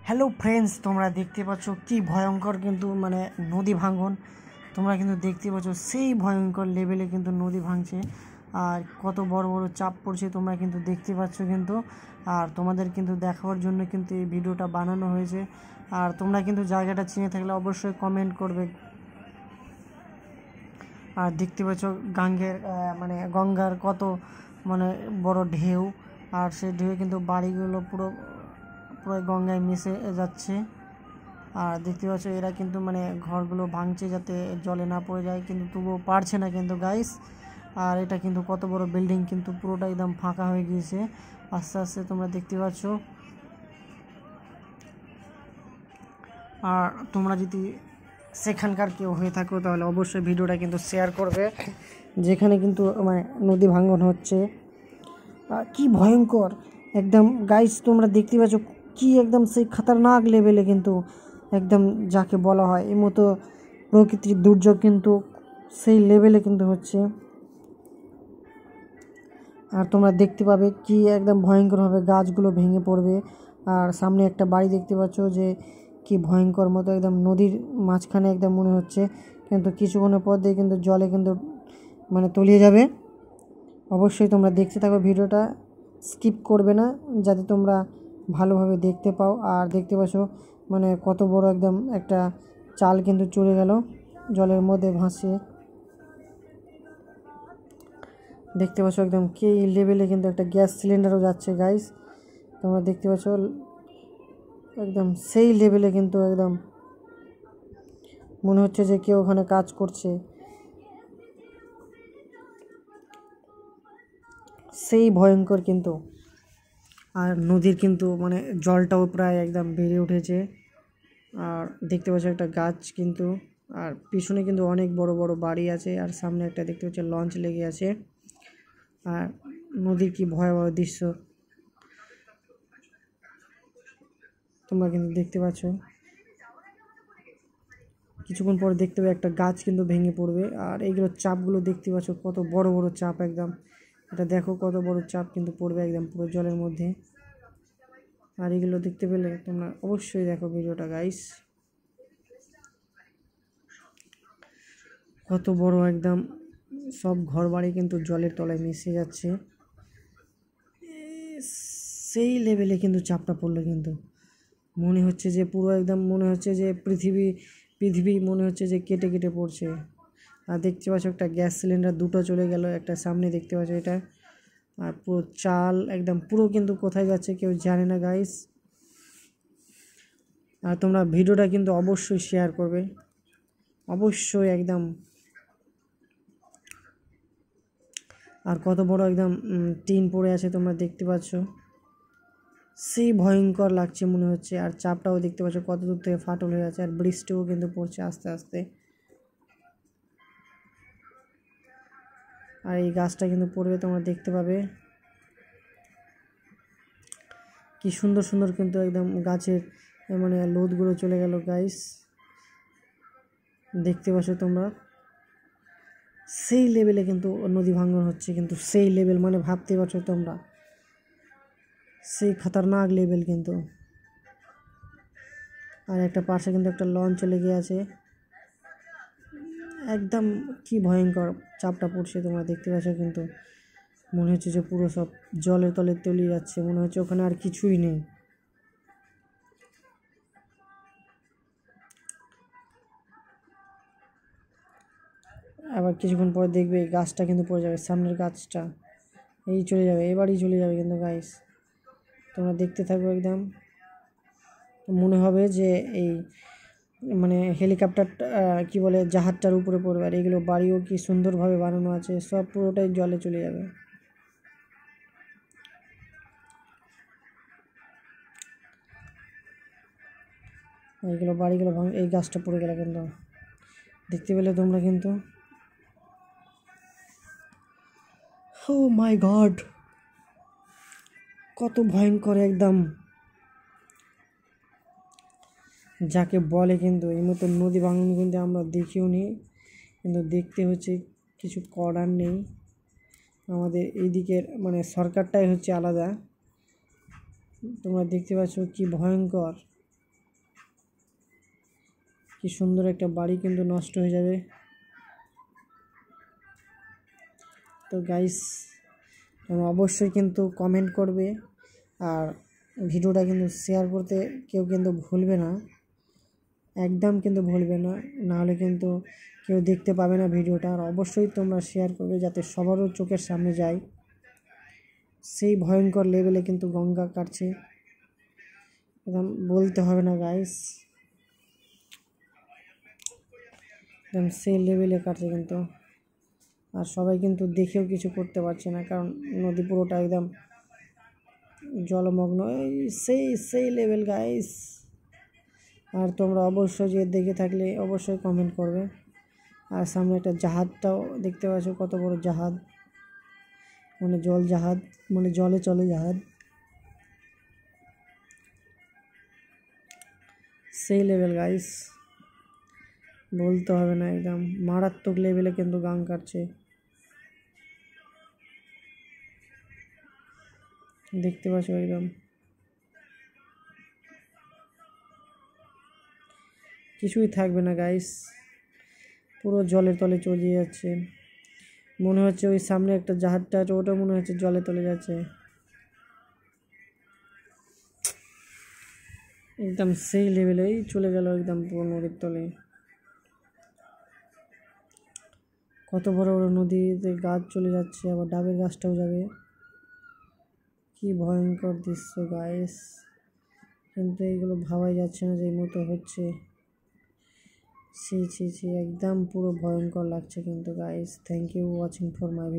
Hello friends, তোমরা দেখতে পাচ্ছ কি ভয়ঙ্কর কিন্তু নদী ভাঙন। তোমরা কিন্তু দেখতে পাচ্ছ সেই ভয়ঙ্কর লেভেলে কিন্তু নদী ভাঙছে আর কত বড় বড় চাপ পড়ছে তোমরা কিন্তু দেখতে পাচ্ছ কিন্তু। আর তোমাদের কিন্তু দেখাবার জন্য কিন্তু এই ভিডিওটা বানানো হয়েছে। আর তোমরা কিন্তু জায়গাটা চিনে থাকলে অবশ্যই কমেন্ট করবে। আর দেখতে পাচ্ছ গঙ্গার কত বড় ঢেউ, আর সেই ঢেউ কিন্তু বাড়িগুলো পুরো গঙ্গায় মিশে যাচ্ছে। আর দেখতে পাচ্ছ এরা কিন্তু ঘরগুলো ভাঙছে যাতে জলে না পড়ে যায়, কিন্তু তবুও পারছে না কিন্তু গাইস। আর এটা কিন্তু কত বড় বিল্ডিং কিন্তু পুরোটা একদম ফাঁকা হয়ে গিয়েছে আস্তে আস্তে, তোমরা দেখতে পাচ্ছ। আর তোমরা যদি সেখানকার কেউ হয়ে থাকো তাহলে অবশ্যই ভিডিওটা কিন্তু শেয়ার করবে, যেখানে কিন্তু নদী ভাঙন হচ্ছে। কি ভয়ঙ্কর একদম গাইস, তোমরা দেখতে পাচ্ছ কি একদম সেই খতরনাক লেভেলে কিন্তু একদম যাকে বলা হয় এই মতো প্রকৃতির দুর্যোগ কিন্তু সেই লেভেলে কিন্তু হচ্ছে। আর তোমরা দেখতে পাবে কি একদম ভয়ঙ্করভাবে গাছগুলো ভেঙে পড়বে। আর সামনে একটা বাড়ি দেখতে পাচ্ছ যে কি ভয়ঙ্কর মতো একদম নদীর মাঝখানে একদম মনে হচ্ছে, কিন্তু কিছুক্ষণের পর দিয়ে কিন্তু জলে কিন্তু তলিয়ে যাবে। অবশ্যই তোমরা দেখতে থাকো, ভিডিওটা স্কিপ করবে না যাতে তোমরা ভালোভাবে দেখতে পাও। আর দেখতে পাচ্ছ কত বড় একদম একটা চাল কিন্তু চলে গেল জলের মধ্যে ভাসিয়ে। দেখতে পাচ্ছ একদম কি লেভেলে কিন্তু একটা গ্যাস সিলিন্ডারও যাচ্ছে গাইস, তোমরা দেখতে পাচ্ছ একদম সেই লেভেলে কিন্তু একদম মনে হচ্ছে যে কেউ ওখানে কাজ করছে, সেই ভয়ঙ্কর কিন্তু। আর নদীর কিন্তু জলটাও প্রায় একদম বেড়ে উঠেছে। আর দেখতে পাচ্ছ একটা গাছ কিন্তু, আর পিছনে কিন্তু অনেক বড় বড় বাড়ি আছে, আর সামনে একটা দেখতে পাচ্ছ লঞ্চ লেগে আছে। আর নদীর কি ভয়াবহ দৃশ্য তোমরা কিন্তু দেখতে পাচ্ছ। কিছুক্ষণ পরে দেখতে পাবে একটা গাছ কিন্তু ভেঙে পড়বে। আর এইগুলো চাপগুলো দেখতে পাচ্ছ কত বড় বড় চাপ একদম, এটা দেখো কত বড় চাপ কিন্তু পড়বে একদম পুরো জলের মধ্যে। আর এগুলো দেখতে পেলে তোমরা অবশ্যই দেখো ভিডিওটা গাইস, কত বড় একদম সব ঘর বাড়ি কিন্তু জলের তলায় মিশে যাচ্ছে, সেই লেভেলে কিন্তু চাপটা পড়লো কিন্তু মনে হচ্ছে যে পুরো একদম মনে হচ্ছে যে পৃথিবী মনে হচ্ছে যে কেটে কেটে পড়ছে। আর দেখতে পাচ্ছ একটা গ্যাস সিলিন্ডার দুটো চলে গেল, একটা সামনে দেখতে পাচ্ছ এটা। আর পুরো চাল একদম পুরো কিন্তু কোথায় যাচ্ছে কেউ জানে না গাইস। আর তোমরা ভিডিওটা কিন্তু অবশ্যই শেয়ার করবে, অবশ্যই একদম। আর কত বড় একদম টিন পড়ে আছে তোমরা দেখতে পাচ্ছ, সেই ভয়ঙ্কর লাগছে মনে হচ্ছে। আর চাপটাও দেখতে পাচ্ছ কত দূর থেকে ফাটল হয়ে আছে, আর বৃষ্টিও কিন্তু পড়ছে আস্তে আস্তে। আর এই গাছটা কিন্তু পড়বে তোমরা দেখতে পাবে, কি সুন্দর সুন্দর কিন্তু একদম গাছের লোদগুলো চলে গেল গাইস, দেখতে পাচ্ছ তোমরা। সেই লেভেলে কিন্তু নদী ভাঙন হচ্ছে কিন্তু সেই লেভেল ভাবতে পারছো তোমরা, সেই খতরনাক লেভেল কিন্তু। আর একটা পাশে কিন্তু একটা লঞ্চ লেগে আছে, একদম কি ভয়ঙ্কর চাপটা পড়ছে তোমরা দেখতে পাচ্ছ কিন্তু মনে হচ্ছে যে পুরো সব জলের তলে তলিয়ে যাচ্ছে, মনে হচ্ছে ওখানে আর কিছুই নেই। আবার কিছুক্ষণ পরে দেখবে এই গাছটা কিন্তু পড়ে যাবে, সামনের গাছটা এই চলে যাবে, এবারই চলে যাবে কিন্তু গাইস। তোমরা দেখতে থাকো একদম, মনে হবে যে এই হেলিকপ্টার কি বলে জাহাজটার উপরে পড়বে। আর এগুলো বাড়িও কি সুন্দরভাবে বানানো আছে, সব পুরোটাই জলে চলে যাবে। এইগুলো বাড়িগুলো এই গাছটা পড়ে গেল কিন্তু দেখতে পেলে তোমরা কিন্তু। ও মাই গড, কত ভয়ঙ্কর একদম যাকে বলে কিন্তু এই মতো নদী ভাঙন কিন্তু আমরা দেখিও নি, কিন্তু দেখতে হচ্ছে, কিছু করার নেই। আমাদের এইদিকের সরকারটাই হচ্ছে আলাদা। তোমরা দেখতে পাচ্ছ কি ভয়ঙ্কর কি সুন্দর একটা বাড়ি কিন্তু নষ্ট হয়ে যাবে। তো গাইস তোমরা অবশ্যই কিন্তু কমেন্ট করবে আর ভিডিওটা কিন্তু শেয়ার করতে কেউ কিন্তু ভুলবে না, একদম কিন্তু ভুলবে না, নাহলে কিন্তু কেউ দেখতে পাবে না ভিডিওটা। আর অবশ্যই তোমরা শেয়ার করবে যাতে সবারও চোখের সামনে যায়। সেই ভয়ঙ্কর লেভেলে কিন্তু গঙ্গা কাটছে, একদম বলতে হবে না গাইস, একদম সেই লেভেলে কাটছে কিন্তু। আর সবাই কিন্তু দেখেও কিছু করতে পারছে না, কারণ নদী পুরোটা একদম জলমগ্ন, সেই লেভেল গাইস। আর তোমরা অবশ্যই যে দেখে থাকলে অবশ্যই কমেন্ট করবে। আর সামনে একটা জাহাজটাও দেখতে পাচ্ছ, কত বড় জাহাজ, মানে জল জাহাজ, মানে জলে চলে জাহাজ, সেই লেভেল গাইস, বলতে হবে না, একদম মারাত্মক লেভেলে কিন্তু গান কাটছে, দেখতে পাচ্ছ একদম কিছুই থাকবে না গাইস, পুরো জলের তলে চলে যাচ্ছে। মনে হচ্ছে ওই সামনে একটা জাহাজটা আছে, ওটা মনে হচ্ছে জলে তলে যাচ্ছে, একদম সেই লেভেলেই চলে গেল একদম পুরো নদীর তলে। কত বড় বড় নদীতে গাছ চলে যাচ্ছে, আবার ডাবের গাছটাও যাবে, কি ভয়ঙ্কর দৃশ্য গাইস। কিন্তু এইগুলো ভাবাই যাচ্ছে না যে এই মতো হচ্ছে, ছি ছি ছি, একদম পুরো ভয়ঙ্কর লাগছে কিন্তু guys. Thank you watching for my video.